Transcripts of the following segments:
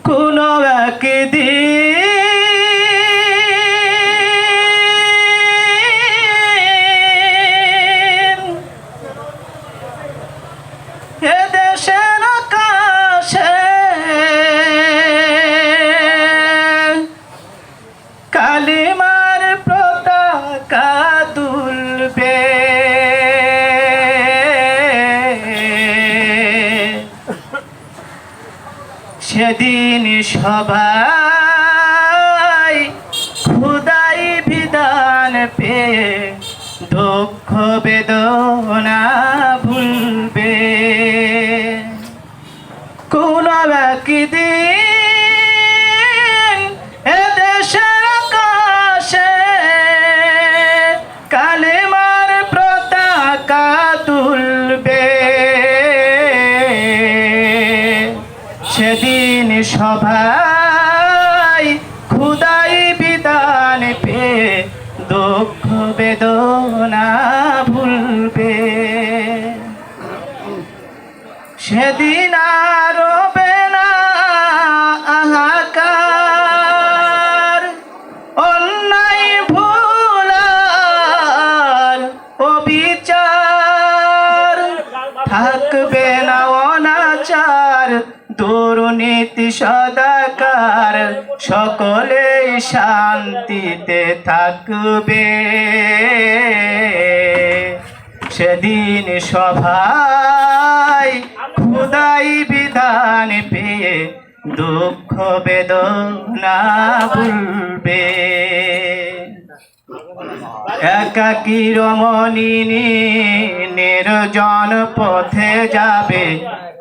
কোনো একদিন এদেশের আকাশে কালিমার পতাকা দুলবে। সেদিন সবাই খোদাই বিধান পেয়ে দুঃখ বেদনা ভুলবে। কোন একদিন এদেশের আকাশে কালেমার পতাকা তুলবে। সেদিন সবাই খোদাই বিধান পেয়ে দুঃখ বেদনা ভুলবে। সেদিন আর রবে না হাহাকার, অন্যায় ভুল আর অবিচার, থাকবে না অনাচার দুর্নীতি সদাচার, সকলেই শান্তিতে থাকবে। সেদিন সবাই খোদাই বিধান পেয়ে দুঃখ বেদনা ভুলবে। একাকী রমণী নির্জন পথে যাবে,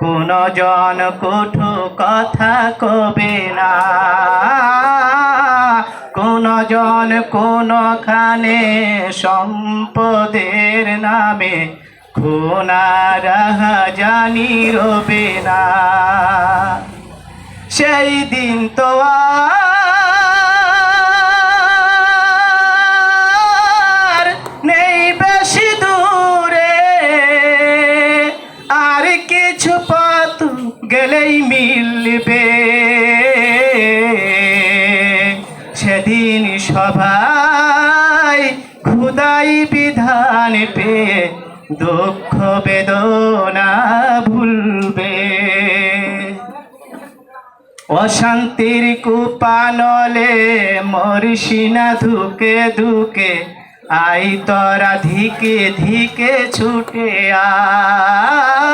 কোন জন কটু কথা কবে না। কোন জন কোনখানে সম্পদের নামে খুনারা জানি রবে না। সেই দিন তো আর নেই বেশি দূরে, আর কিছু পথ গেলেই মিলবে। সেদিন সবাই খোদাই বিধান পেয়ে দুঃখ বেদনা ভুলবে। অশান্তির কুপানলে মরিসিনা ধুকে ধুকে, আই তোরা ধিকে ধিকে ছুটে আয়।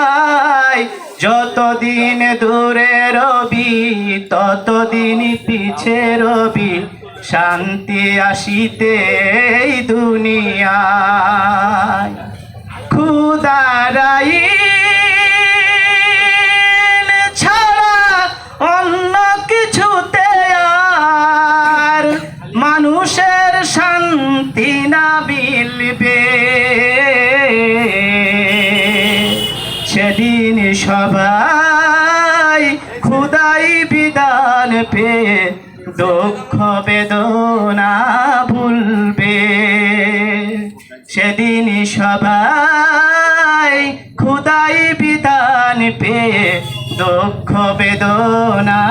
যতদিন দূরে রবি ততদিন পিছে রবি, শান্তি আসিতে এই দুনিয়ায়। খোদার আইন ছাড়া অন্য কিছুতে আর মানুষের শান্তি না মিলবে। সেদিন সবাই খোদাই বিধান পেয়ে দুঃখ বেদনা ভুলবে। সেদিন সবাই খোদাই বিধান পেয়ে দুঃখ বেদনা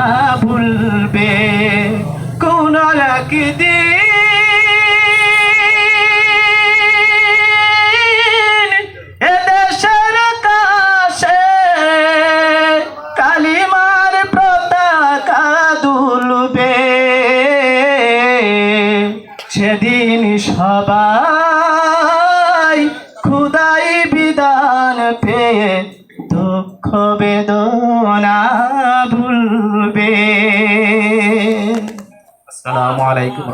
ভুলবে। কোন একদিন এদেশের আকাশে কালিমার পতাকা দুলবে। সেদিন সবাই খোদাই বিধান পেয়ে দুঃখ বেদনা ভুলবে। আসসালামু আলাইকুম।